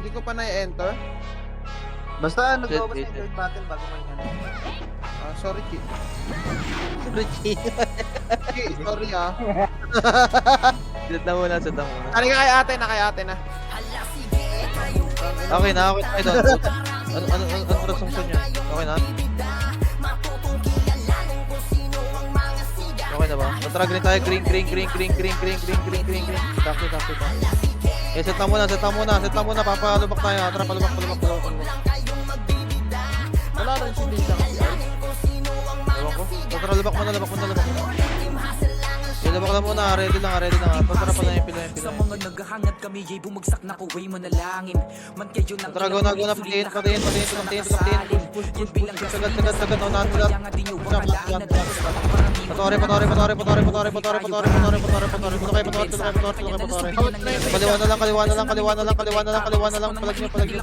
Hindi ko pa na-enter. Basta nag-go sa third battle bago mo yan. Sorry, Ki. Richie. Ki, sorry ah. Sit na muna, sit na muna. Halika kay ate na. Okay na, okay na. Ano resolution niya? Okay na? Okay na ba? Tara, green tayo. Green. Takto. Eh, set na muna. Papalubak tayo. Tara, palubak. Wala rin si Lisa kasi ay. Ewan ko. Tara, lubak muna. Lubak lang muna. Ready lang. Tara, pala yung pila. Sa mga naghahangat kami ay bumagsak na kuwa'y manalangin. Man kayo ng Tara, go na. Patiin. Push. Sagad. Unahan mo lahat. Patore. Kaliwa na lang. Palag niyo. Palagay.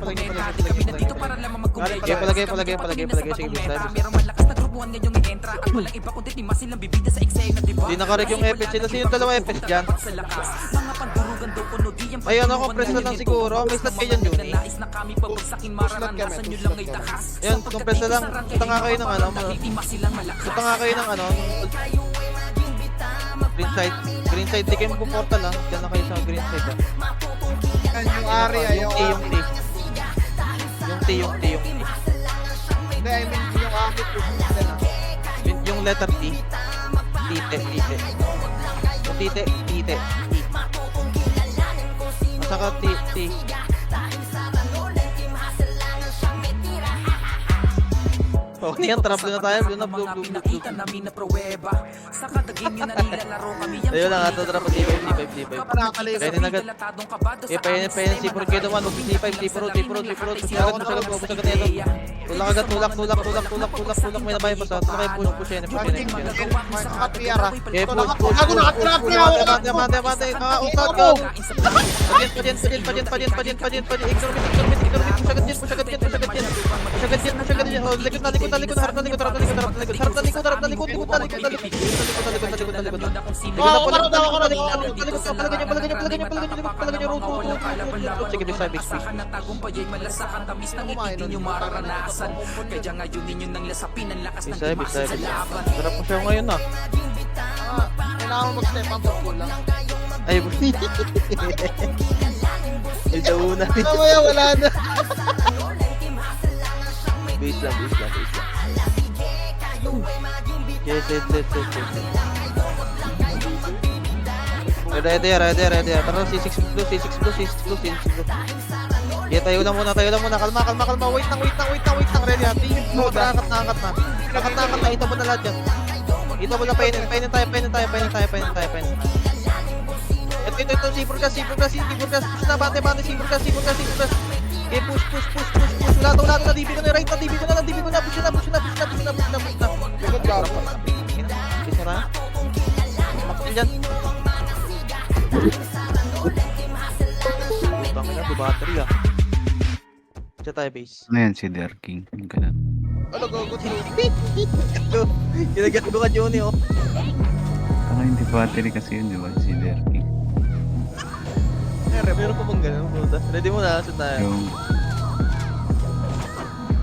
Sige, bis. Pero malakas na grupuhan ngayong i-entra. At walang iba kundi ni Masin lang bibida sa eksena, diba? Di nakareg yung FS. Sila yung dalawa FS dyan. Mga pandurugan daw kuno di ang Ayun ako, press na lang siguro. May slot kayo dyan, Juni. nais na kami pabagsakin mararanasan nyo lang ay takas. Ayun, kung press na lang. Punta nga kayo ng ano. Punta nga kayo ng ano. Green side. Di kayo magpuportal lang. Diyan na kayo sa green side. Yan yung area, yung Yung T. Hindi, I mean yung akit Yung letter T. Tite. Yung tite. Masaka T. Okay yan, trap na tayo. Blue na. Pinakita namin na pruweba. Sa kada game yun na nilalaro kami. Ayun lang, ato trap. D5. Pwede na agad. Payan. C4 kayo naman. C5. C4. Pusagad na ito. Tulak. May nabayan pa sa. Tulak kayo push yan. Mark PR ah. Okay, push. Gago, nakatrap niya ako. Mate. Usad ka. Pajin. Pusagad yan. Oh, likod na. Harap na likod. Sige, big speed. Kaya ngayon ninyo nang lasapin ang lakas ng Bisa. tumakas sa laban. Sarap mo siya ngayon ah. Kailangan mo mag-step up for lang. Ay, ito una. Mamaya wala na. Base lang. Yes. Ready. Tara, C6 blue. Yeah, tayo lang muna. Kalma. Wait lang. Ready ha. Angkat na. Ito mo na lahat yan. Ito mo na, painin tayo. Ito, sipur gas. Push na, bate. Sipur gas. Okay, push. Lahat na, DB ko na, right na, DB ko na. Push na. Good job. Bisa na. Maksin dyan. Butang na, battery ah. Diyan tayo base. Ano yan si Der King? Yung ganun. Ano, go. Ginagat ko ka, Johnny oh. Ang hindi battery kasi yun, di ba? Si Der King. Meron pa bang ganun, puta? Ready mo na, sunod tayo. Yung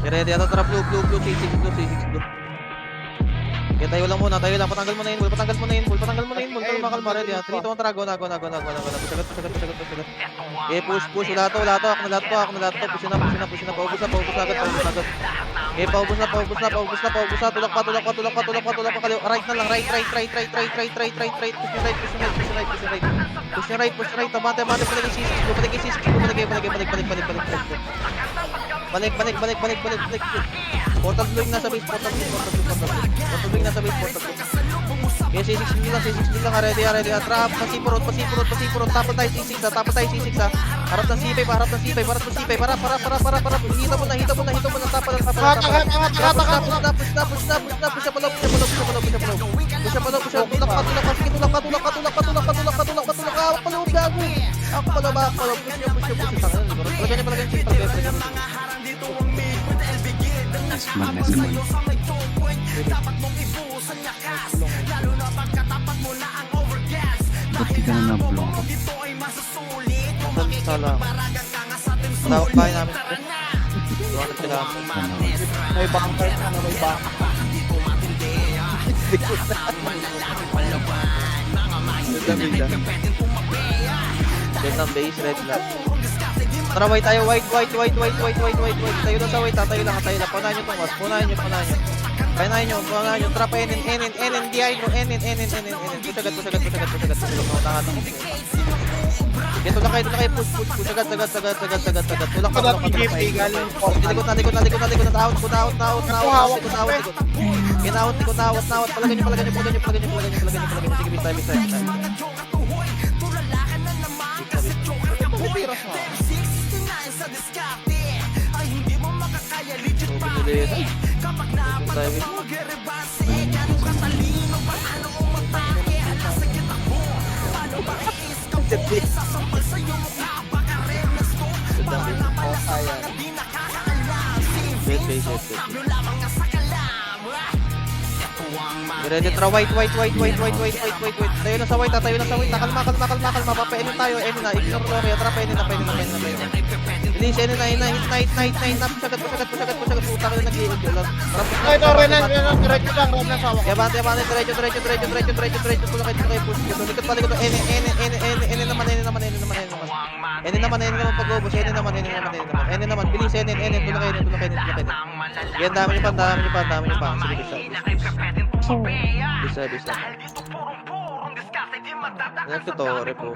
Ready, ata tara, blue, C6 blue. Okay, tayo lang, patanggal mo na yun, kalma, ready ha. 3, 2, 1, tara, go na. Pusagat. Okay, push, wala to, ako na lahat to, push na, paubos agad. Okay, paubos na, tulak pa, kaliwa, right na lang, right, push yung right, tamate, palagay C6 blue, balik. Portal blue yung nasa base, portal blue. Okay, C6 blue lang, ready. Trap, pasipurot. Tapos tayo C6 ha. Harap ng C5, para. Hita mo na, tapa. Push up, tulak pa, gago. Ako pala, push. Asman. Ba't di ka na na-block? Sala. bahay namin. Tumakit sila. Ano, May bunker na, may bunker. Vietnam base, red flag. Tara, white tayo, white. Tayo lang sa white, tayo lang. Punahan nyo itong mas, punahan nyo. Punahan nyo. Tara pa, enin, DI mo, enin. Pusagat. Naunahan ako. Okay, tulak kayo, push. Sagat. Tulak pa. Likot na. Tahot. Kinahot. Palagan nyo. Sige, bisa. Ready, tara, white. Tayo lang sa white. Kalma. Papainin tayo, enin na. Ignore Gloria. Tara, painin na. Release, enin na. Hit. Pusagat. Puta ka na nag-iigil. Ay, ito, Renan, diretso lang, Renan sa Ya, bante, diretso. Tulak kayo, push. Likot pa. Enin naman. Pag-ubos. Enin naman. Bilis, enin. Tulak kayo. Yan, dami nyo pa. Sige, bisa. Nagtutore po.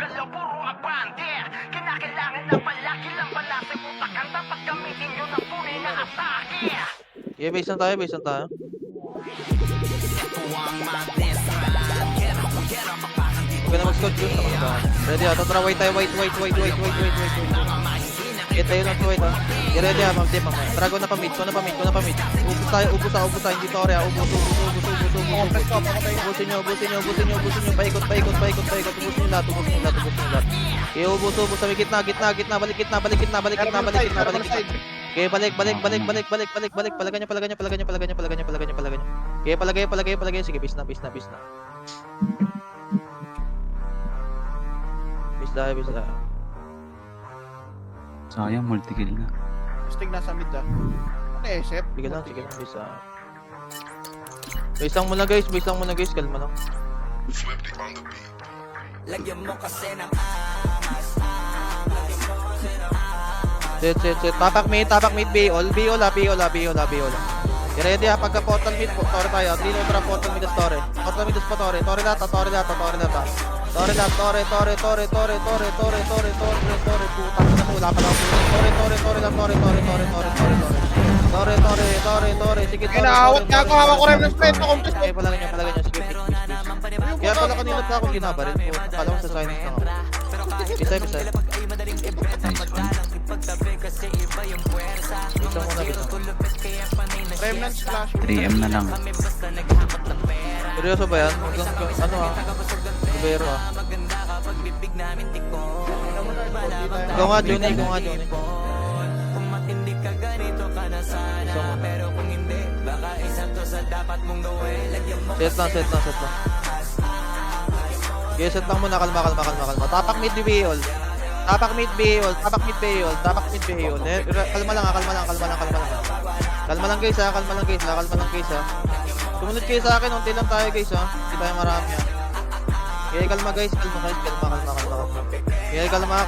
Yeah, base lang tayo. Huwag na mag-scout yun. Ready ha, tatra, white tayo, white. Get tayo lang sa white ha. Yeah, ready ha, ma'am, Trago na pa-mid. Ubus tayo, hindi tore ha. Ubus. Ubusin nyo. Paikot. Ubusin nyo lahat. Okay, ubus. Sabi gitna. Balik gitna. Okay, balik. Palagan nyo. Okay, palagay. Sige, bis na. Bis na. sayang, multi-kill na. Stig nasa mid ah. Ano SF? Sige lang, bisa. Base lang muna guys, kalma lang. Lagyan mo kasi ng Set. Tapak mid, B-all. Ready ha, pagka portal mid, tore tayo. Dino para portal mid, tore. Portal mid, tore. Tore data. Tore. Putang na mo, wala pa lang. Tore. Sige, tore. Kinaawat ka ako, hawak ko rin ng strength ako. Okay, palagyan nyo. Sige, fix. Kaya pala kanina pa ako ginabaril po. Akala ko sa silence lang ako. Bisa. Nice one. Bisa muna. Remnant flash. 3M na lang. Seryoso ba yan? Ano Kubero Ikaw nga, Johnny. Set lang. Okay, set lang muna. Kalma. Tapak mid B-all. Kalma lang guys ha. Sumunod kayo sa akin, unti lang tayo guys ha. Hindi tayo marami ha. Okay, kalma guys. Kalma. Okay, kalma.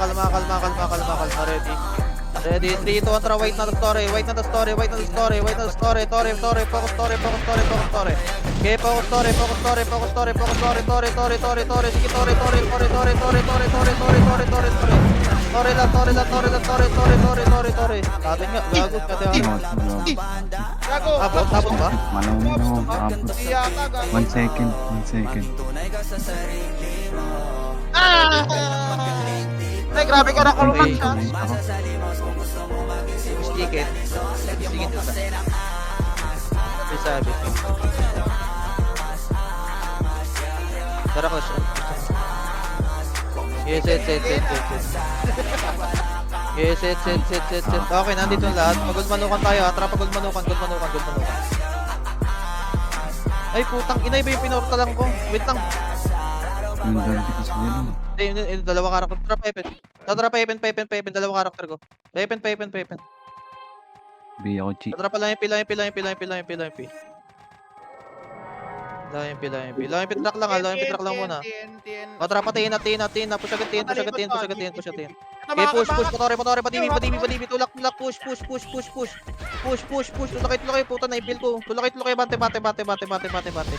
Ready, 3, 2, 1, tara, white na the story. Focus story. Focus story. Okay, focus story. Okay, sige, story. Atin nga, gago ka tayo. Gago. Tapos ba? Malaw. Abot. Iyaka, gago. 1 second. Ay, grabe ka na kulungan siya. Nice ako. Sticket. Sabi. Tara ko siya. Yes, set. Yes, set. Okay, nandito ang lahat. Pagulmanukan tayo. Tara, pagulmanukan. Ay, putang ina, iba yung pinortalan ko. Wait lang. Yung dirty kasi yun. Hindi, dalawa karakter. Tara, Pepe. Tatra pa Epen, dalawang karakter ko. Epen. B ako cheat. Tatra pa lang yung P. Lang yung P, track lang muna. Tatra pa tin. Push agad tin. Okay, push, patore, padibi, tulak, push. Tulakay, puta, naipil ko. Tulakay, bante. Kaya bante. Bante pa patore.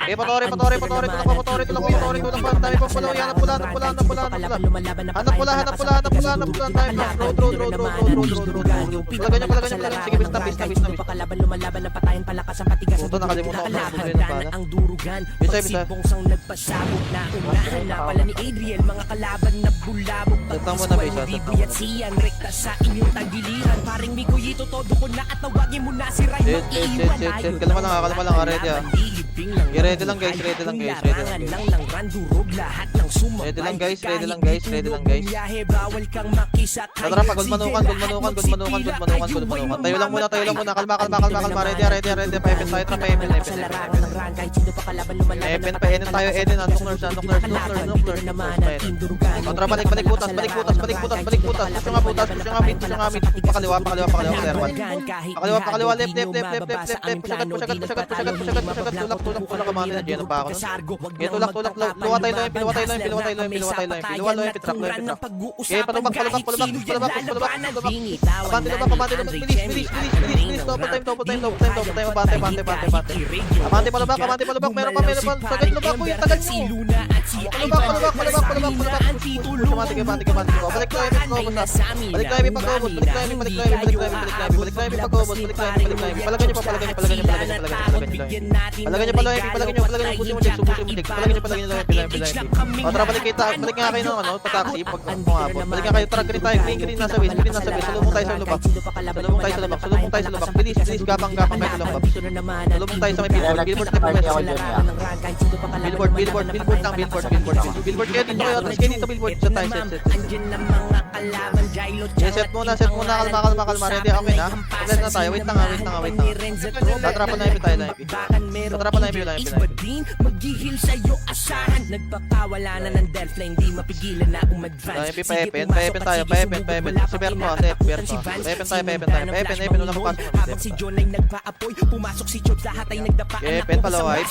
Okay, patore, tulak, dami pang palaw, yan, pula. Hanap pula, tayo pa. Road. Palaganyan, sige, bis na. Pakalaban lumalaban ng patayan palakas ang patigas Puta, nakalimutan ko na Nakalaban yung bala. ang durugan Bisa. Pagsibong sang nagpasabog na unahan na pala ni Adriel mga kalaban na bulabog Tatang mo na, Bisa, Bibi at siyan rekta sa inyong tagiliran Paring Miguelito todo ko na at tawagin mo na si Ryan Shit. Kalma lang, ready ah. Ready lang guys. lang ng randurog lahat ng sumakay Ready lang guys. Biyahe bawal kang makisakay Tatra pa, gulmanukan. Tayo lang muna. Kalma. Ready. Pa-Epen tayo, Epen. Epen tayo, Antok nurse. Tatra, balik butas. Push nga mid. Pakaliwa, player 1. Pakaliwa, left. Push agad, kamali na, Geno pa ako nun. Okay, tulak. Luwa tayo lang, piluwa tayo lang. Piluwa, track. Okay, palubak. Abante, bilis. Double time. Abante, palubak. Meron pa. Sagad, lubak ko yung tagal mo. Palubak. Push, abante. Balik tayo, Epi, pag-ubos. Palagyan nyo. Pusin mo, check. Palagyan nyo, Epi. Tara, balik nga kayo ng pataksi, pag umabot. Balik nga kayo, tara, green tayo, green nasa base. Salubong tayo sa lubak. Bilis, gapang kayo sa lubak. Salubong tayo sa may billboard na billboard kayo dito kayo, atras kayo dito billboard. Set tayo, set. Set muna, kalma. Ready, okay na? Progress na tayo, wait lang. Tatrapan na Epi tayo lang, Epi. Maghihil sa'yo asahan Nagpapawala na ng death flame Di mapigilan na umadvance Pa Epen tayo. Si Berto, Epen, unang kapasok mo. Habang si John ay nagpa-apoy Pumasok si Chod, lahat ay nagdapaan Epen, palaway.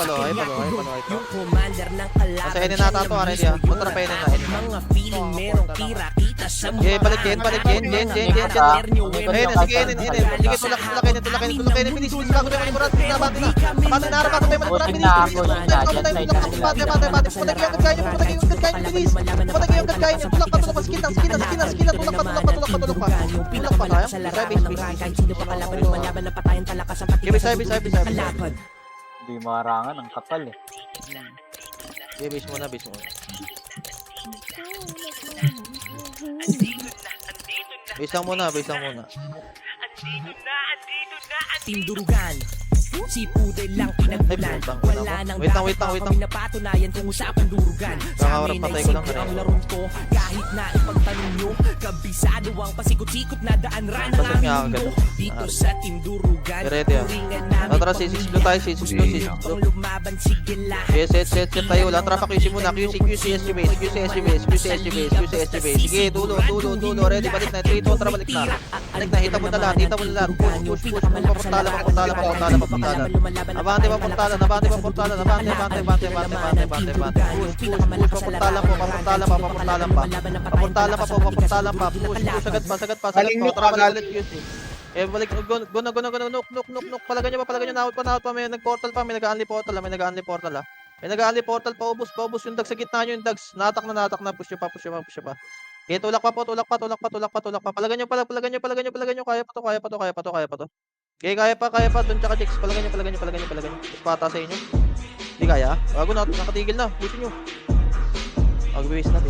Yung commander ng kalaban Sa Enen natato, ready ah. Kontra pa Enen na. Mga feeling merong tira-kita sa Okay, balik Jen. Enen, sige, Enen. Sige, tulak Enen. Bilis, bago tayo manimurat. Abante na. Hindi marangan, ang kapal eh. Base mo na. Base lang muna. Tindurugan Si Pudel lang pinagbulan Wala nang Wait lang. kami napatunayan kung usapang durugan Sa amin ay simple ang laron ko Kahit na ipagtanong nyo Kabisado ang pasikot-sikot na daan ran ng aming mundo Dito sa Tindurugan Ready ah. Tara, C6 blue tayo, C6 blue. Kung lumaban sige lahat Set tayo. Wala trapa QC muna. QC SG base. Sige, dulo. Ready, balik na. 3 tara, balik na. Hita mo na lahat. Push. Papuntalan. Abante pa puntalan. Papuntalan pa. Push agad pa. Tara, balik QC. Balik, go na, nok. Palagan nyo pa, naut pa, may nag-portal pa, may nag-unli portal ah. May nag-unli portal, paubos yung dags sa gitna nyo, yung dags, natak na, push nyo pa. Okay, tulak pa. Palagan nyo, kaya pa to. Okay, kaya pa, dun tsaka chicks, palagan nyo. Pata sa inyo. Hindi kaya? Bago na, nakatigil na, pusin nyo. Base na.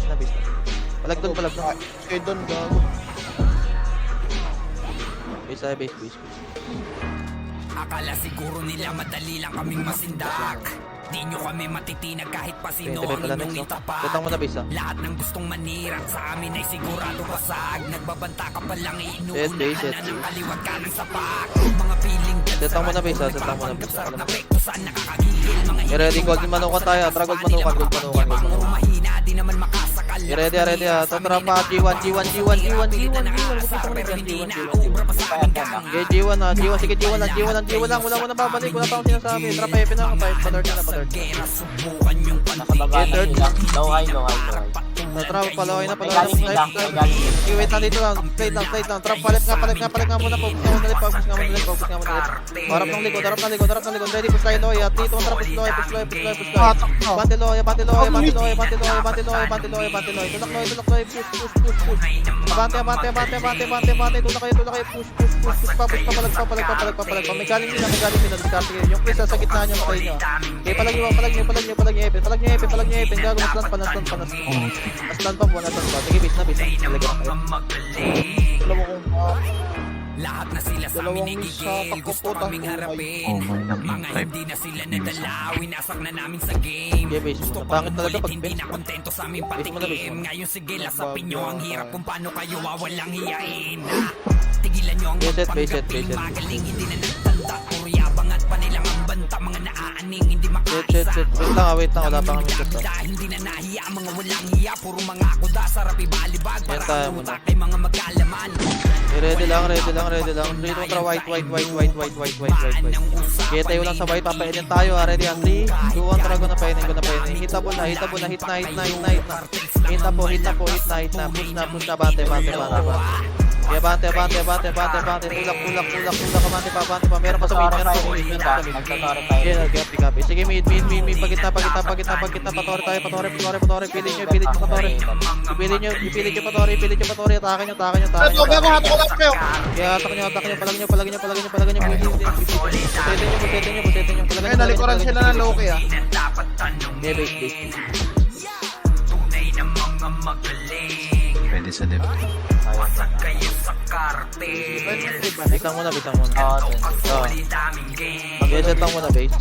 Palag doon. Okay, doon, gago. Base. Akala siguro nila madali lang kaming masindak Di nyo kami matitinag kahit pa sino 25 ang pala inyong next, no? itapat. Setang mo na base, Lahat ng gustong manirang sa amin ay sigurado basag. Nagbabanta ka pa lang Set iinuunahan base, na set ng base. kaliwag ka ng sapak. Mga feeling Setang mo na base, setang mo na base. sarap na pekto saan nakakagigil. Mga I-ready, gold manukan tayo. Tara, gold manukan, gold manukan, gold manukan. mahina di naman makasakal. I-ready, ready ah. Tara pa, G1, G1, G1, G1, G1, G1. Pero hindi na G1. ubra pa sa amin kang. Okay, G1 na, G1, sige G1 lang, G1 lang, G1 lang. Wala mo na babalik, wala pa akong sinasabi. Tara pa, Epe na, pa-third na, pa-third. Gera subukan yung Nakababa na third. sila. Low high, low high, low high. Tara, palaway na, May palaway galing na. sila, may galing sila. Okay, wait lang dito lang. Plate lang. Tara, palit nga muna. Focus nga muna ulit. Harap ng likod. Ready, push tayo, Loy. At dito, tara, push Loy. Bante Loy. Tulak Loy. Push. Abante. Tulak kayo. Push. Papalag pa. May galing din. Diskarte kayo. Yung presa sa gitna nyo, matay nyo. Okay, palag nyo, Epe. Palag nyo, Epe. Gago, naslan pa. Naslan pa. Sige, base na. Talaga kayo. Lahat na sila sa amin igigil. Gusto kaming harapin. Oh, may Mga nag-type. hindi na sila nadalaw. Winasak na namin sa game. Okay, base Gusto mo. pang Bakit talaga ulit, pag hindi base na mo? kontento sa aming Base mo na, base patikim. mo. Ngayon sige, lasapin nyo ang hirap kung paano kayo wawalang hiyain. Tigilan nyo ang Base it, base it, magpanggaping base it. magaling. Hindi na nagtanda. Kuryabang at panilang ang banta. Mga naaaning hindi makaisa. Wait lang. Wala pa kami shot. Hindi na nahiya, mga walang hiya. Puro mga kuda, sarap ibalibag. Para Yan tayo ang muna. utak ay mga magkalaman. Ready lang. Ready mo tra white. Kaya tayo lang sa white, papainin tayo. Ready ang 3, 2, 1, tara, na painin. Hit na. Push na, bante. Kaya bante. Tulak, bante pa. Meron pa sa mid. Nagtatara tayo. Yeah, copy. Sige, mid. Pagkita. Patore tayo. Pili nyo, patore. Atake nyo. Gago, hato ko lang kayo. Kaya hatak nyo. Palagin nyo. Busetin nyo. Ngayon, nalikuran sila ng Loki ah. Yeah, base. Pwede sa depth. Bisang muna. Oo, Oo. Okay, set lang muna base.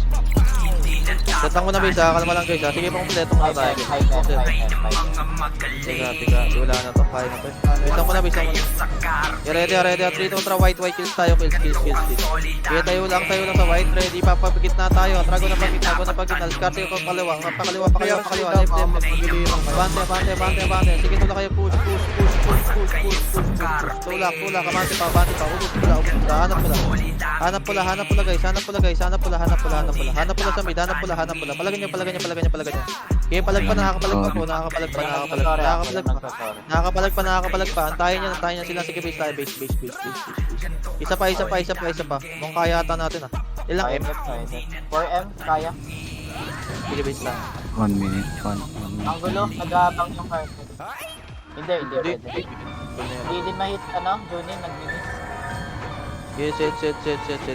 Kalma lang guys ha. Sige, pang-kompleto muna tayo. high net. Tiga. Wala na to. Kaya na to. Bisang muna. Ready. 3, 2, 1, white. Kills tayo. Kills. Kaya tayo lang sa white. Ready. Papapigit na tayo. Trago na pagit. Diskarte ko pakaliwa. Left. Bante. Sige, tulak kayo. Push. Tulak. Bante pa. Ubus pula. Hanap pula guys. Hanap pula sa mid. Hanap pula. Palagyan nyo. Okay, palag pa. Nakakapalag pa. Antayin nyo sila. Sige, base tayo. Base. Isa pa. Mukhang kaya ata natin ah. Ilang M? 4M, kaya. Sige, base tayo. 1 minute. Ang gulo, nag-aabang yung carpet. Hindi pwede. Hindi din mahit, Junin, nag-minis. Okay, set.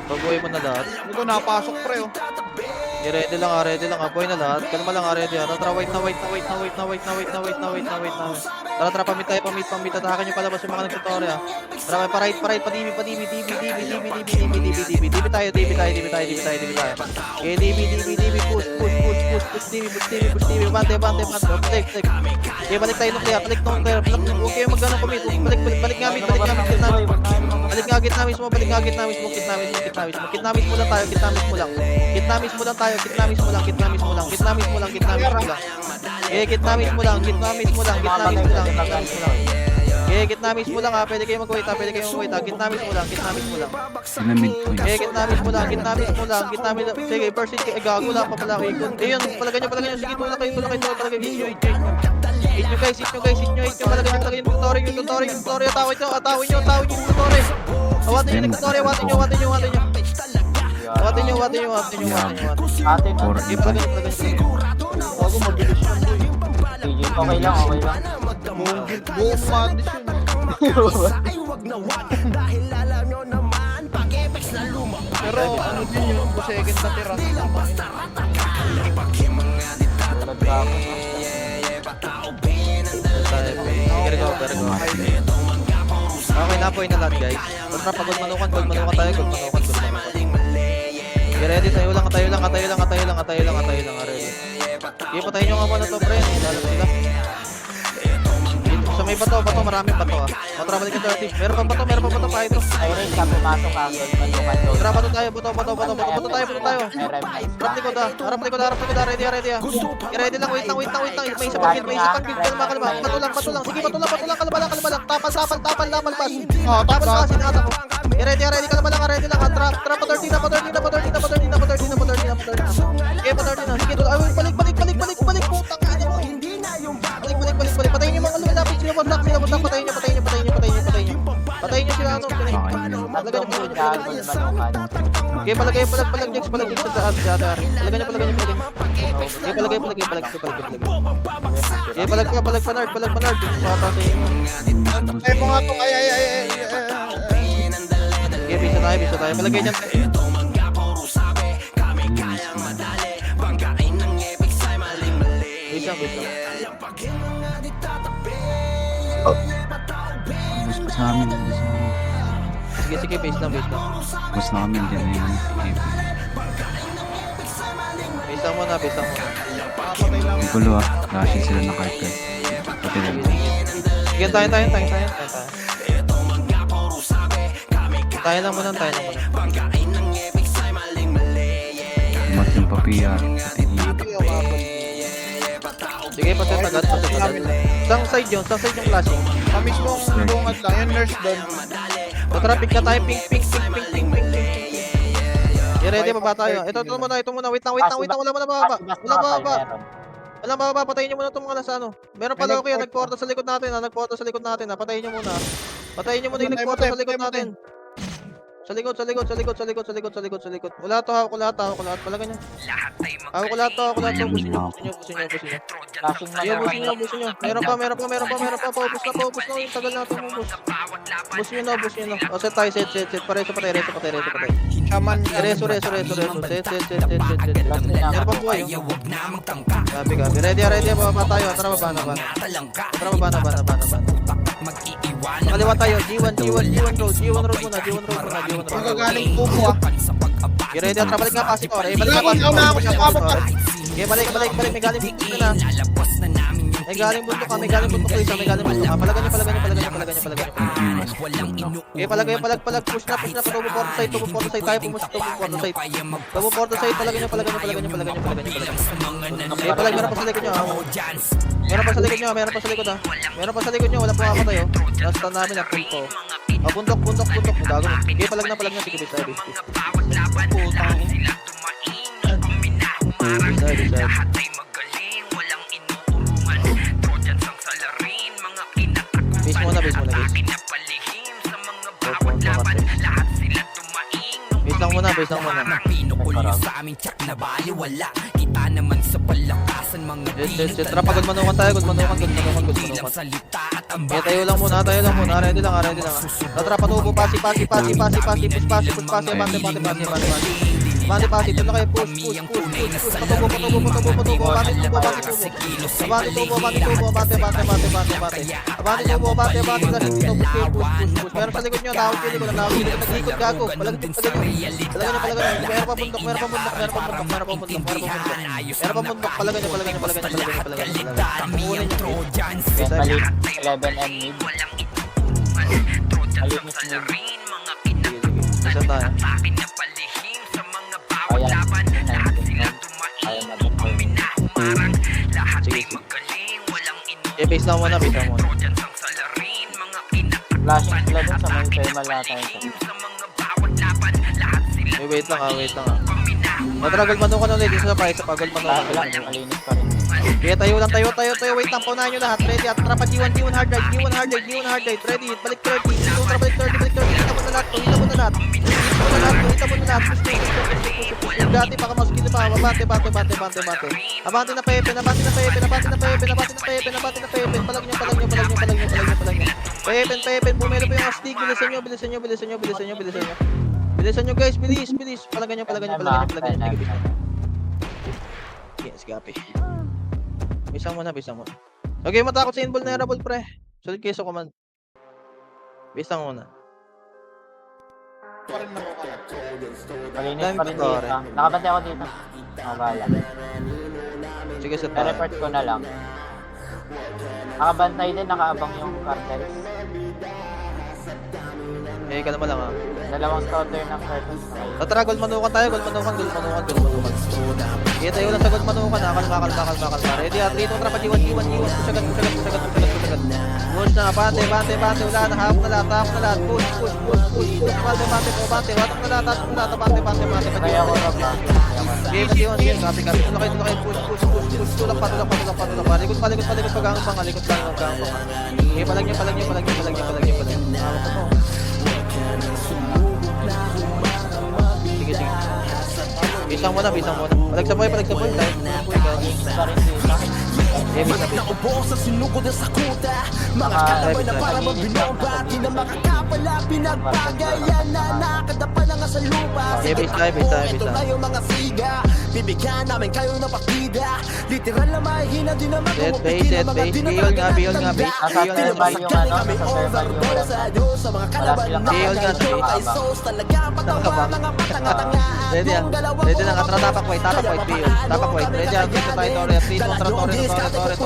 Pag-uwi mo na lahat. Hindi ko napasok pre oh. Ready lang. Buhay na lahat. Kalma lang ready. Tara, wait na. Tara, pamit tayo. Tatahakan nyo palabas yung mga nagtutori ah. Tara, pa-right, pa DB tayo. Okay, DB, push DB. Bante. Flex. Okay, balik tayo nuclear. Okay, magano commit. Balik nga mid. Balik nga gitna mismo. Kitna mismo lang tayo. Gitna mismo lang. Eh, gitna mismo lang. Eh, gitna mismo lang ha. Pwede kayo mag-wait ha. Gitna mismo lang. Sila midpoint. Eh, gitna mismo lang. Sige, first hit. Gago lang pa pala. Eh, yun. Palagyan nyo. Sige, tulak kayo. Palagyan nyo. Hit nyo guys. Palagyan nyo. Tutorial. Atawin nyo. Tutorial. Awatin nyo. Atin, Okay, palagyan nyo. Bago mabilis yun boy. okay lang. Buong madness yun. Pero ano din yun, second na tira. Tulad ka ako. Okay na po na lahat guys. Kontra pa gold manukan tayo. Okay, ready, tayo lang. Ready. Okay, patayin nyo nga muna to, pre. Lalo sila. Dito, sa may bato, maraming bato ah. Matra, balik yung dirty. Meron pa bato, Pyro. Iris ka pumasok Angle. Manukan doon. Tara, bato tayo. May rev nice. Harap likod ah. Ready ah. Okay, ready lang, wait lang. May isa pang build. Kalma. Bato lang. Sige, bato lang. Kalma lang. Tapal, pass. Tapal, pass. Inata ko. Okay, ready. Kalma lang. Trap, 13 na. Okay, 13 na. Sige, balik. Putang ina mo. Balik. Patayin niyo mga lumilapit. Sila wasak. Patayin niyo. Patayin niyo sila ano. Lagyan niyo. Okay, palagay Jex sa daan. Palagay niyo. Okay, palagay. Okay, palag panard. Papatayin niyo. Ay mo nga to. Ay. Okay, bisa tayo. Palagay niyan. Bisa. Bus namin. Sige, base lang. Bus namin dyan na yun. Base lang muna. Papatay lang. Ang gulo ah. Lashin sila na card guys. Pati lang. Sige, tayo. Tayo lang muna. Mat yung papiya. Pati niya. Sige, paset agad. Sang side yung flashing. Sa mismong bungad lang. Yung nurse doon. Traffic na tayo, pink. Okay, ready, baba tayo. Ito muna. Wait lang. Wala bababa. Patayin nyo muna itong mga nasa ano. Meron pala okay, nagporta sa likod natin. Patayin nyo muna. Yung nagporta sa likod natin. Sa likod. Wala to, hawak ko lahat. Palagan nyo. Hawak ko lahat to. Busin nyo. Flashing Ayan, manukan. busin nyo. Meron pa. Paubos na. Yung tagal natin ubos. Busin nyo na. O, set tayo, set. Reso patay. Shaman. Reso. Set. Meron pa buhay. Gabi. Ready. Bababa tayo. Tara, baba na. Kaliwa tayo. G1 road muna. Magagaling pupo ah. Okay, ready. Tara, balik nga pasik ko. Balik nga pasik ko. Okay, balik. May galing bundok na. May galing bundok ka. Palagan nyo. Okay, palagay. Push na. Tubo porta side. Tayo pumusok. Tubo porta side. Palagan nyo. Okay, palag. Meron pa sa likod nyo. Meron pa sa likod nyo. Wala pa kakatayo. Nasa namin na full po. Bundok. Gago. Okay, palag na. Sige, bisa. Base muna. Base lang muna. Set. Tara, pagod manukan tayo. Good manukan. Okay, tayo lang muna. Ready lang. Tara, patubo. Pasi. Push. Abante, ito na kayo. Push. Patubo. Abante. Meron sa likod nyo. Tawag ko. Nag-ikot gago. Palagin nyo. Meron pa bundok. Palagin nyo. Kukunin nyo. Mali 11 and mid. Malinis mid. Isa tayo. Sige. Base lang muna. Flashing sila dun sa may thermal na tayo. Wait lang. Madragal manukan ulit. Isa pa. Gold manukan. Malinis pa rin. Kaya tayo lang. Wait lang. Paunahan nyo lahat. Ready. At trapa G1 hard right. Ready. Balik 30. Balik 30. Hita mo na lahat. Hita mo na lahat. Push. Dati baka mas gila pa. Abante. Abante na Pepe. Palag nyo. Pepe. Bumelo pa yung astig. Bilisan nyo guys. Bilis. Palagan nyo. Yes, gapi. Bisang muna. Okay, matakot sa invulnerable pre. Solid kayo sa command. Bisang muna. pa rin manukan. Malinis Dami pa rin ko, dito. Nakabantay ako dito. Nakabala. Sige, set I-report ko na lang. Nakabantay din, nakaabang yung cartels. Eh, ka naman lang ah. Dalawang stotter ng cartels. Tara, gold manukan tayo, gold manukan. Kaya tayo lang sa gold manukan ha. Kalma. Ready ha, 3, 2, trapa, G1. Pusyagat. Push na, bante. Wala na, hawak na lahat. Push. Bante. Watak na lahat, bante. Kaya ako na ba? Game, copy. Push. Tulak pa. Likod pa, pag-angang pang. Okay, palag niya. Hawak mo. Sige. Bisang mo na. Palag sa boy. Pa rin dito. Naubo sa sinugod na sakuta. Mga kalaban na para magbinobati na makakapala. Pinagpagayan na nakadapa na nga sa lupa. Ito na yung mga siga. Bibigyan namin kayo ng partida. Literal na mahihina din naman. Set base. Bihol nga. Nasa thermal yung ano, nasa thermal yung Sa mga kalaban na Bihol nga. ay sos talaga patawa mga patanga-tanga. Ready na. Tapak white. Ready ha. Dito tayo, Tore. Please, Tore.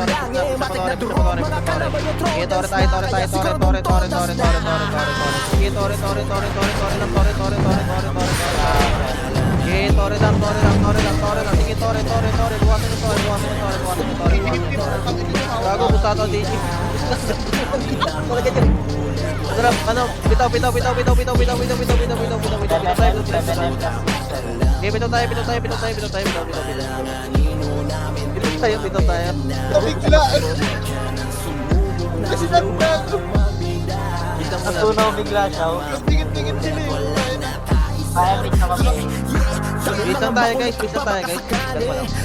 Gago, busato di. Sarap, ano, bitaw. Bitaw tayo. Bigla. Kasi nagdag. Isang muna. Natunaw bigla siya. Tingin sila yung Kaya mix na kami. Bisang tayo guys.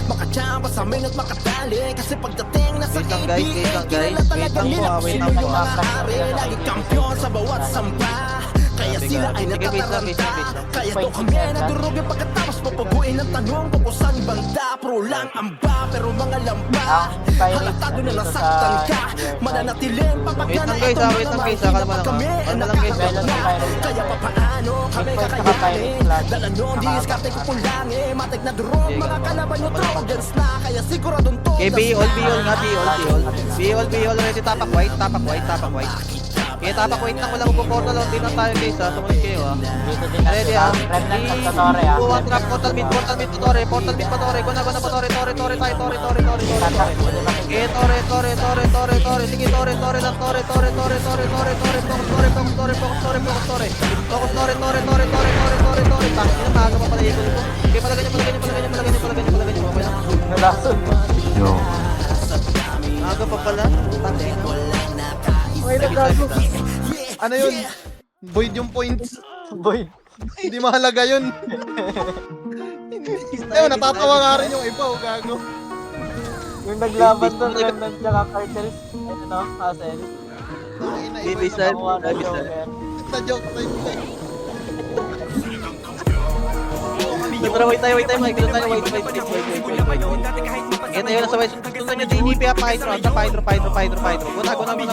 Makachamba sa amin at makatali. Kasi pagdating na sa Bisang guys. Wait lang po. lagi kampiyon sa bawat sampa. Kaya sila ay natataranta. Kaya to kami nadurog yung pagkatapos papaguin ang tanong kung saan banda. Pro lang amba pero mga lamba. Halatado na nasaktan ka. Mananatiling papagana. Wait lang guys. Kalma lang. Kaya papaano kami kakayanin. Dala nyo diskarte ko po lang matik na durog mga kalaban nyo trojans na. Kaya siguradong to. Okay, Bihol nga. Bihol. Ready, tapak white. Kaya tapak white lang. Walang upo-portal. Hindi na tayo guys ha. Sumunod kayo ha. Dito din Ready ha. Remnant sa Tore ah. One trap, portal mid pa Tore. Guna pa Tore tayo. Tore. Okay, Tore. Sige, Tore lang. Tore. Focus, Tore. Tangin na, maaga pa pala ikot ko. Okay, palagan niyo. Mamaya. Nalasod. Yo. Maaga pa pala. Tangin na. Ay, nagago. Ano yun? Void yung points. Boy. Hindi mahalaga yun. Ayun, natatawa nga rin yung iba, gago. Yung naglaban doon, Remnant tsaka cartels. Ano no? Hassel. Bibisan. Na-joke tayo. Tara, wait tayo. Wait. Kaya tayo lang sabay. Sundan nyo DDP ha, Pythro.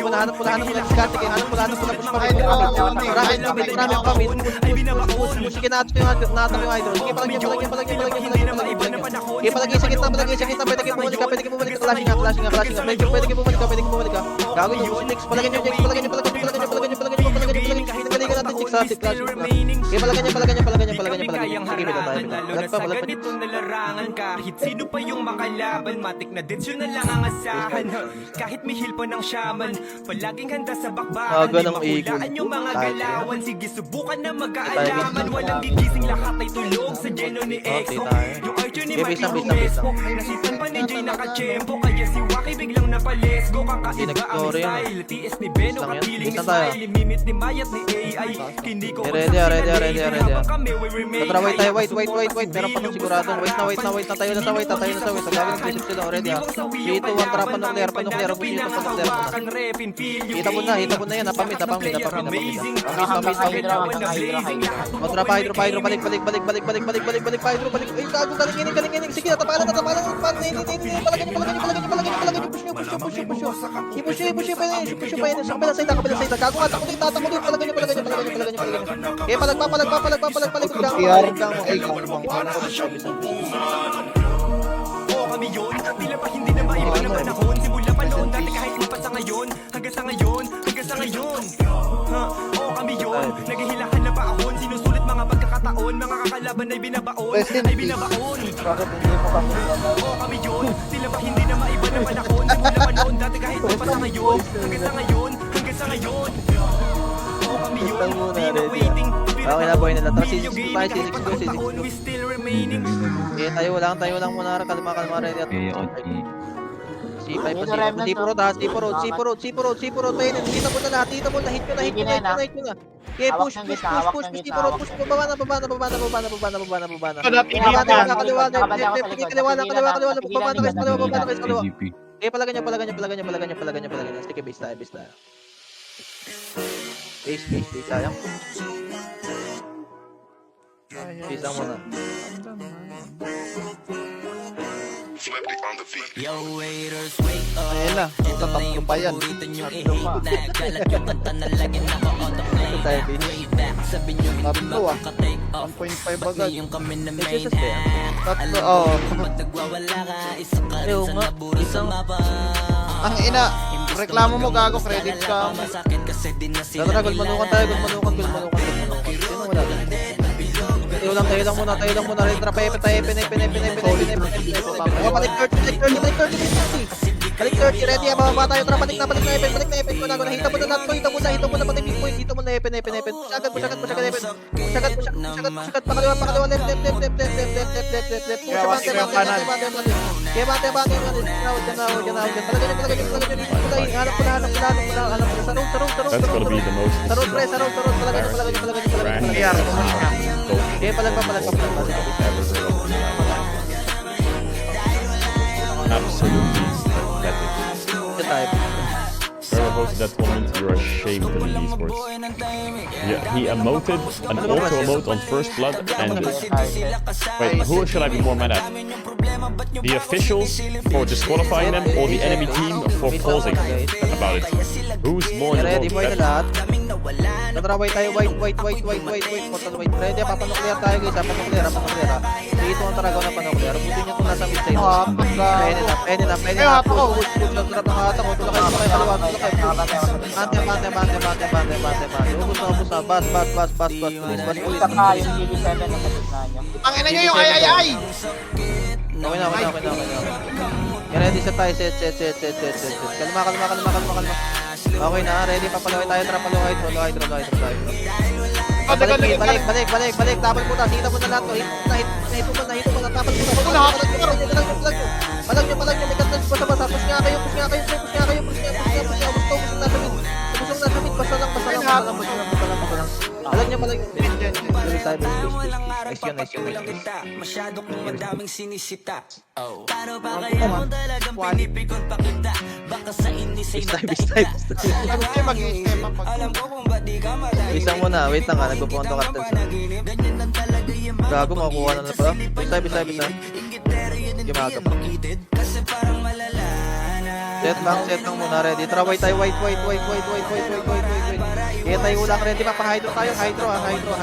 Guna. Hanap mo lang diskarte kayo. Hanap mo lang push pa rin. Maraming pa mid. Push. Sige natin yung natak yung idol. Sige, palagyan. Sige, palagay sa gitna. Pwede kayo bumalik ka. Flashing nga. Pwede kayo bumalik ka. Gago nyo. Push next. Palagyan nyo. Palagyan nyo. Hinagalingan natin 6 ha. Sige, palagyan nyo. Sige, bita tayo. Balag pa. Ganito na larangan kahit sino pa yung makalaban. Matik na din na lang ang asahan. Kahit mihil pa ng shaman, palaging handa sa bakbakan. Di mahulaan yung mga galawan. Sige, subukan na mag-aalaman. Walang gigising, lahat ay tulog sa geno ni Exo. Yung archer ni Mike Rumesco, nasitan pa ni Jay nakachempo. Kaya si Waki biglang napalesgo. Kakaiba ang style, TS ni Beno, kapiling ni Smile, limit ni Mayat ni AI. Hindi ko Ready. Tara, wait. Meron pa nung sigurado. Wait na. Tayo na sa wait. Gagawin ng basic sila already ha. Dito, one trap pa nuclear. Hita mo na yan. Napamit. One trap hydro. Balik. Hydro. Ay, gago, galing. Sige, natapalan. Palagyan nyo. Push nyo. I-push nyo pa yun. Sa kapilang side. Gago, tatakot. Palagyan nyo. palagan nyo. Okay, palag. Oo, kami yun. Tila pa hindi na maiba ng panahon. Simula pa noon dati kahit di pa sa ngayon. Hanggang sa ngayon. Oo, kami yun. Naghihilahan na paahon. Sinusulit mga pagkakataon. Mga kakalaban ay binabaon. Bakit hindi mo kami gano'n? Oo, kami yun. Tila ba hindi na maiba ng panahon. Simula pa noon dati kahit di pa sa ngayon. Hanggang sa ngayon. Oo, kami yun. Di na waiting. Okay na, boy nila. Tara, C6 tayo, C6 go, C6 go. We still remaining. Okay, tayo lang muna. Kalma, ready. Okay, okay. C5 pa, C4 road ha, C4 road, tayo na, kita mo na lahat, hit mo na. Okay, push, C4 road, push, baba na. Kaliwa. GP. Okay, palagan nyo. Sige, base tayo. Base, sayang. Base lang muna. Yo, waiters, wait up. Ayan na, tatapyo pa yan. Nagalat yung kanta na lagi naka-autoplay. Tayo, base. Way back, sabi nyo hindi Tatlo, ba ah. maka-take off. 1.5 agad. Ngayon kami na main Jesus, eh. act. Tatlo, Alam oh. mo ba't nagwawala ka? Isa ka rin Ayaw sa nga, naburo sa isang- mapa. Ang ina, reklamo mo gago, credit ka. Masakit kasi di na sila Tara, gulmanukan tayo. Sino wala? Tayo lang muna. Retra, pepe. Oh, balik 30. Balik 30, ready. Bababa tayo. Tara, balik na, Epen. Hita mo na lahat to. Hita mo na pati midpoint. Hita mo na, Epen. Pusyagat, Epen. Pusyagat, pakaliwa, left. Kaya bate. Nawag yan. Palagay. Hanap ko na. That's gonna be the most Sarod. Palagay. Kaya palag. absolutely pathetic. Type. Whoever hosted that tournament, you're ashamed to be esports. Yeah, he emoted an auto emote on first blood and wait, who should I be more mad at? The officials for disqualifying them or the enemy team for pausing about it? Who's more Ready, boy na involved? lahat. Tara, white tayo, white. Portal white. Ready, papanuklear tayo guys, papanuklear. Dito ang taragaw na panuklear. Buti nyo itong nasa mid side. Pwede na. Push lang, trap ng hata ko. Tulak kayo kaliwa. Bante. Ubus na. Bas. Saka yung DD7 na sa nyo. Ang ina nyo yung ay. Okay na. Ready sa tayo, set. Kalma. Okay na, ready, papalaway tayo, trapalaway, trolaway. Balik, tapal mo na, hita mo na lahat to, hit mo na, tapal mo na, palag nyo, may katans, basta, push nga kayo, busong nasa mid, basta lang, palag nyo, nice yun. Masyado kung madaming sinisita. Paano ba kaya mo talagang pinipikon pa kita? Baka sa inis ay Type. Ano kayo mag-i-step up? Alam ko kung ba't di ka malayo. Isang muna, wait lang nga, nagpupunto ka tens. Ganyan lang talaga yung mga Gago, makukuha na pala. Bisa. Gimaga pa. kasi parang malala na. Set lang muna, ready. Tara, white tayo, white. Kaya tayo ulang, ready, mapa-hydro tayo, hydro. Buwan sa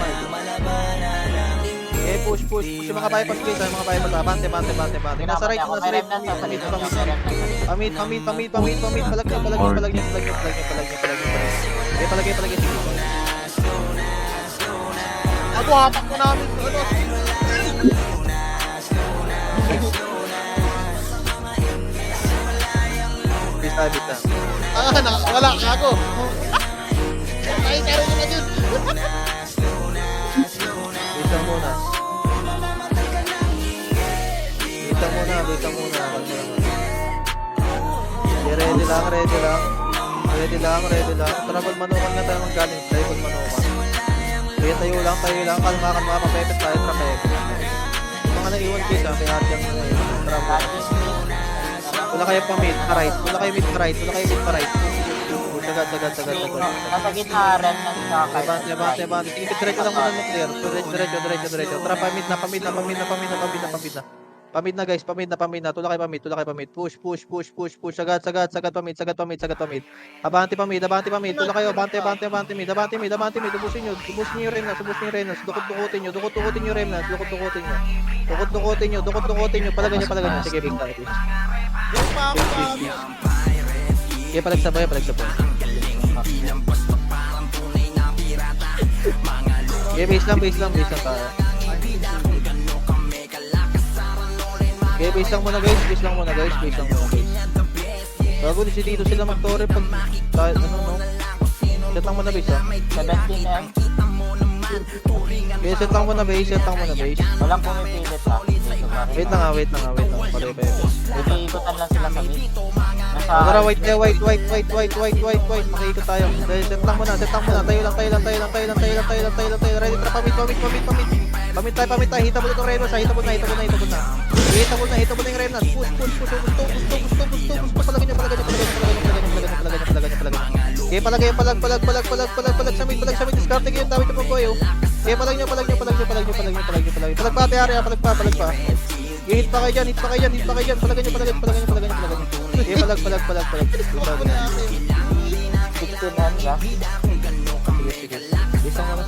hydro. Push. Yung mga bahay pag-play tayo, mga bahay pag-bante. Nasa right, pamit. Palag niya. Palagay. Ako, hapak mo namin. Bista. Wala ka ako. Ay, karo na dyan. Bista muna. Ready lang. Tribal manukan na tayo ng galing. Tribal manukan. Kaya tayo lang. Kalma, papepet tayo, trapepet. Yung mga naiwan kayo sa kaya dyan na yun. Wala kayo pa mid, right. Wala kayo mid pa right. Sagad. Nasa gitna rin ng sakay. Bante. Sige, diretso lang muna ng clear. Diretso. Tara, pamid na. Pamid na guys, pamid na. Tulak kayo pamid. Push. Sagad pamid. Abante pamid. Tulak kayo, abante mid. Ubusin nyo yung Remnants. Dukot-dukotin nyo Remnants. Dukot-dukotin nyo. Palagan nyo. Sige, big time. Sige, palagsabay. Okay, base lang tayo. Okay, base lang muna guys. Bago si dito sila mag-tore pag tayo, no. Set lang muna base, ha. 17M. Okay, set lang muna base. Walang pumipilit ha. Wait lang. Pare. Iikutan lang sila sa mid. Tara, white. Makikot tayo. Set lang muna. Tayo lang. Ready, tara, pamit. Pamit tayo. Hita mo itong Renos, ha. Hita mo na. Hita mo na yung Renos. Push. Gusto. Palagay nyo. Okay, palag sa mid. Discard kayo. Dami ito po boy, oh. Okay, palag nyo. Palag pa, ate, palag pa. Hit pa kayo dyan. Palagay nyo. Okay, palag. 16M ba? Sige. Isang mo na.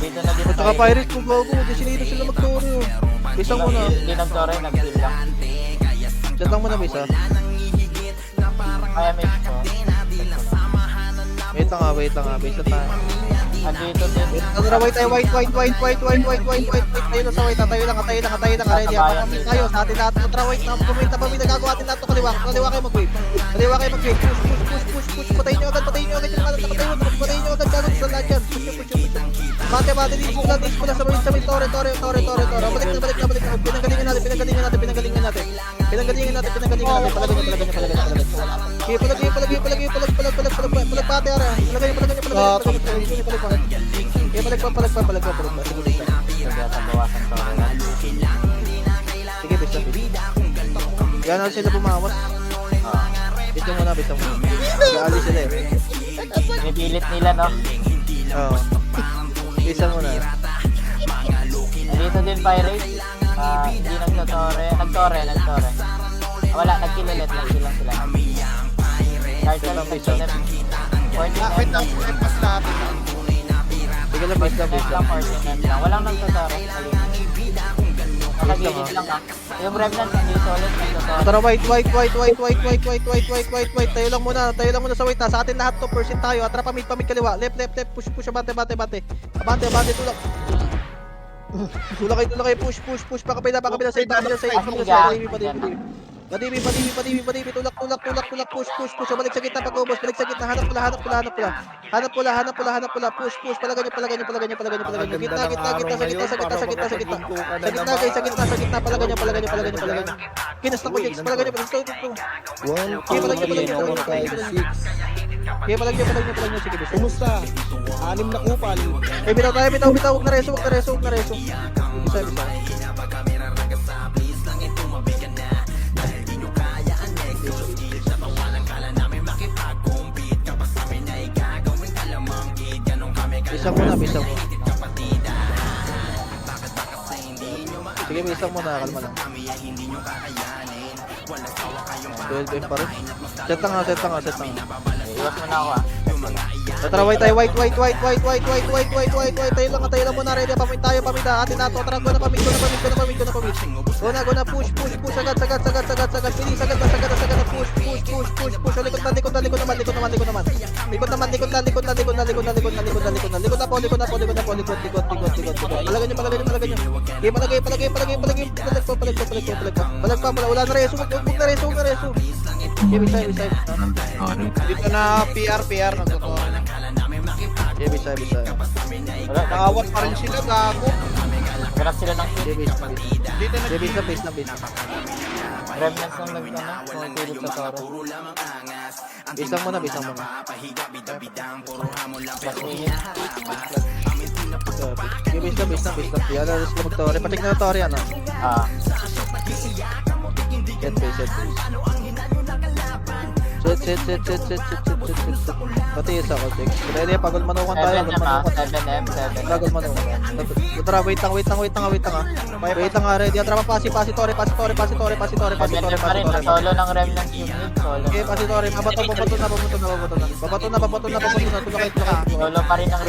Nandito na din At saka Pirates kung bago, desinito sila mag-tore, oh. Isang mo na. Hindi nag-tore, nag-kill lang. Set lang mo na, bisa. Kaya mix ko. Wait lang nga. Bisa tayo. Andito din. Tara, white. Tayo na sa white. Tayo lang. Ready. Pamit tayo. Sa atin lahat. Tara, white. Pamit. Nagagawa atin lahat ito. Kaliwa kayo mag-wave. Push. Patayin nyo agad. Patayin nyo agad sa lahat yan. Push. Bate. Dispo lang sa may tore. Balik na. Pinanggalingan natin. Pinanggalingan natin. Palagay nyo. Okay, palagay. Pate, ara. Palagay nyo. Okay, palag pa. Siguro isa. Nagbawasan tore lang. Sige, bisa. Yan na sila bumawas. Bisa mo na. Nag-aalis sila, eh. Pinipilit nila, no? Oo. Bisa mo na. Andito din Pirates. Hindi nagtotore. Nagtore. Wala, nag-kill ulit. Nag-kill lang sila. Turtle, nag-kill. 14M lang. Sige lang, base lang. 14M lang. Walang nagtotore. Nakagilid lang ha. Yung Remnants nandito ulit. Nagtotore. Tara, white. Tayo lang muna sa white, ha. Sa atin lahat to, percent tayo. Tara, pamit kaliwa. Left. Push. Abante. Tulak. Tulak kayo. Push. Pakapila. Padibi. Tulak. Push. Balik sa gitna pag-ubos. Hanap pula. Push. Palagan nyo. Gitna. Sa gitna. Palagan nyo. Kinas na ko, Jex. Palagan nyo. Okay, palag nyo. Sige, bisa. Kumusta? 6 na kupal. Eh, bitaw. Huwag na reso. Bisa. Bisa mo. Sige, bisa mo na. Kalma lang. 12 pa rin. Set lang nga. Iwas mo na ako ha. Tara, white. Tayo lang muna. Ready. Pamit tayo. Atin nato. Tara, go na pamit. Go na. Push. Sagad. Pili. Sagad na. Push. Likod naman. Likod na. Palagay nyo. Okay, palagay. Palag pa. Wala na reso. Huwag na reso. Okay, bisa. Dito na PR nagtotoo. Okay, bisa. Wala, Nakawat pa rin sila, gago. naggrab sila ng Okay, bisa. Dito na Okay, bisa. Remnants nung pumipilit sa tore. Bisa mo na. Mas init. Okay, bisa. Yan na sila mag-tore. Patik na tore, ano? Set base. Pati isa ko, check. Ready, pagod manukan tayo. 7M ah, 7M, 7M. Pagod manukan. Tara, wait lang ah. Wait lang ah, ready. Tara, pasi, Tore. Solo ng remnant yung mid, solo. Okay, pasi, Tore. Babato na. Tulakay. Solo pa rin ng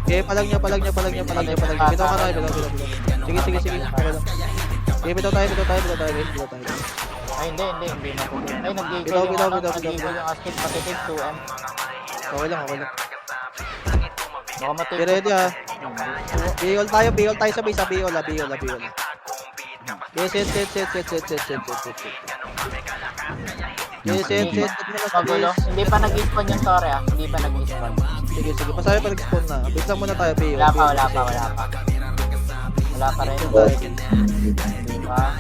Okay, palagin niya. Okay, palag niya. Bitaw ka tayo, bitaw. Sige. Okay, bitaw tayo. Ay, hindi na po. Ay, nag-giggle Bitaw. yung asking patitig 2M. Okay lang. Baka Okay, matigil. ready ah. Biol tayo sa base, Biol. Yes. Magulo. Hindi pa nag-spawn yung Tore ah. Hindi pa nag-spawn. Sige. Pasabi pa nag-spawn na. Wait lang muna tayo, Biol. Wala pa. Wala pa rin. Hindi pa.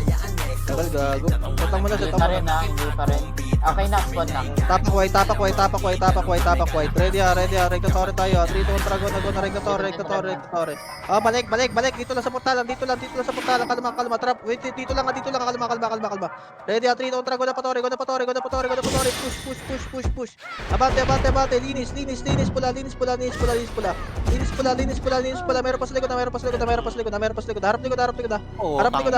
Tagal, gago. Patang mo na Hindi sa pa rin ah. Hindi pa rin. Okay na, spawn na. Tapak white. Ready ah. Reggatore tayo. 3, 2, 1, dragon. Reggatore. Balik. Dito lang sa portalan. Kalma. Trap. Wait, dito lang. Kalma. Ready ah. 3, 2, 1, dragon. Go na patore. Push. Abante. Linis. Pula. Linis pula. Meron pa sa likod. Harap likod.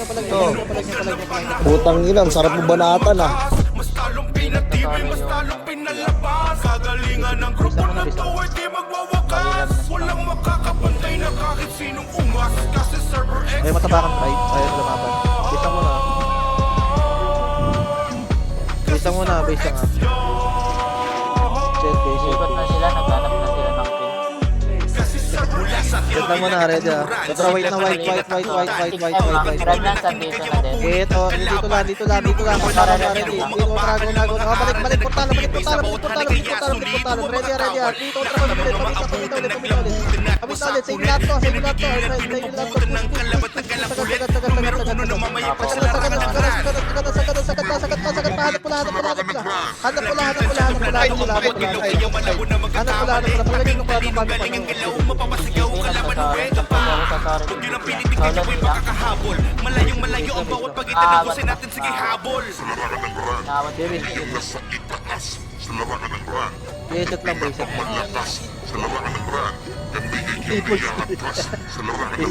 Palag niyo. Putang ina, ang sarap mo banatan ah. May matabakan right. Ayaw na lumaban. Bisa muna. Base nga. Check base. Ikot na sila, naghanap na sila ng kill. Check lang muna, ready ah. Pero wait na white. Remnants andito na din. Dito lang. Ready. Dito dragon. Balik portal. Ready. Dito ulit. Save lahat to. Hanap pula. Reset lang, reset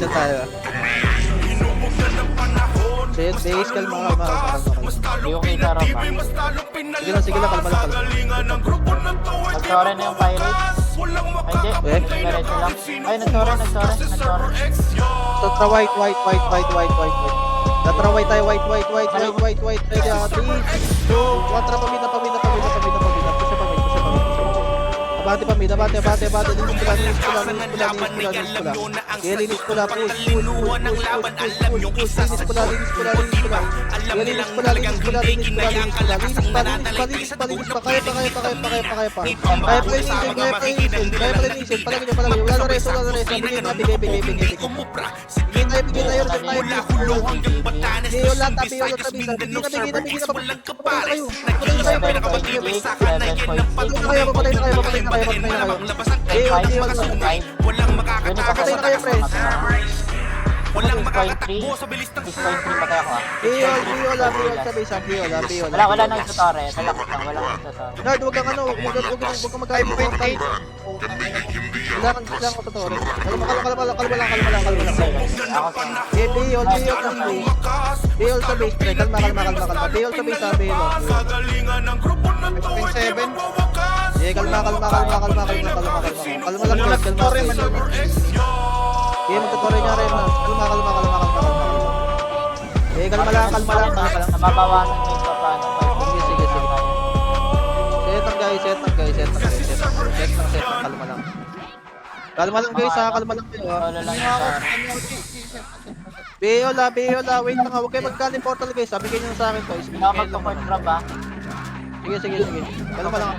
tayo. Set base, kalma. Yung kita rin pa. Sige lang, kalma. Nag-Tore na yung pirate. Ay, hindi. Diretso lang. Ay, nag-Tore. Tatra white. Tatra white tayo, white. Ready, 3, 2, 1, tara, pamina. Push pa. Abante, linis pula. Push. Kaya pa. Kaya play. Palagi nyo. Wala na reso. Bigay. Tayo. Biyo lang, tabi. Bigay na. Papatay na kayo. Patay na kayo, friends. Walang makakatakbo sa bilis ng 6.3 patay ako ah. Biol sa base. Wala nang Tore. Talakot lang, wala nang Tore. Nard, huwag kang magkain. Wala kang sa Tore. Kalma lang. Ako sa Biol sa base, pre. Kalma. Biol sa base, sabi mo. 7. Kalma lang, guys. Kalma lang. Magtutore niya rin. Kalma. Kalma lang. nababawasan mo yung paano. Sige. Set lang. Kalma lang guys ha. Kalma lang kayo ha. Solo lang yung Tore. Beola. Wait lang ha. Huwag kayo magkaling portal guys. Bigyan nyo sa akin to. Hindi ako magpo-point drop ba? Sige. Kalma lang.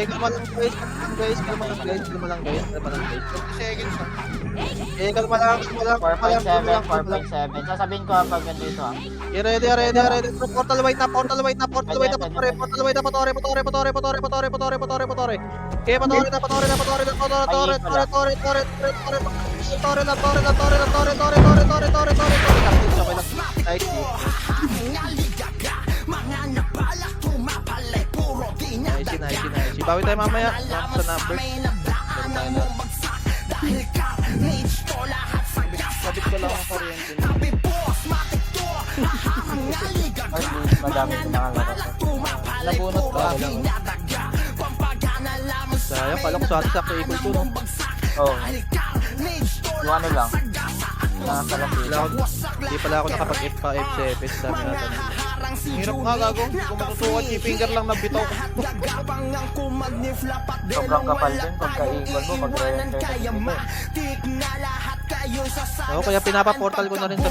Kalma lang guys. Kalma lang guys. Seconds ah. Kalma lang. 4.7. Sasabihin ko pag ganito ah. Ready. Portal white na. Patore. Okay, patore na. Tore. bawi tayo mamaya. Sa numbers. Meron tayo na. Sabit ko lang ang kuryente. Ay, madami pinakalaro. Nabunot ka. Sayang, pala ko sa atin sakto equal to, no? Oo. Yung ano lang. Nakakalaki. Hindi pala ako nakapag-F7. Sabi natin. Hirap nga gago. Kung matutukan, finger lang nabitaw ko. Sobrang kapal din pagka-equal mo, mag-re-render. Oo, kaya pinapaportal ko na rin sa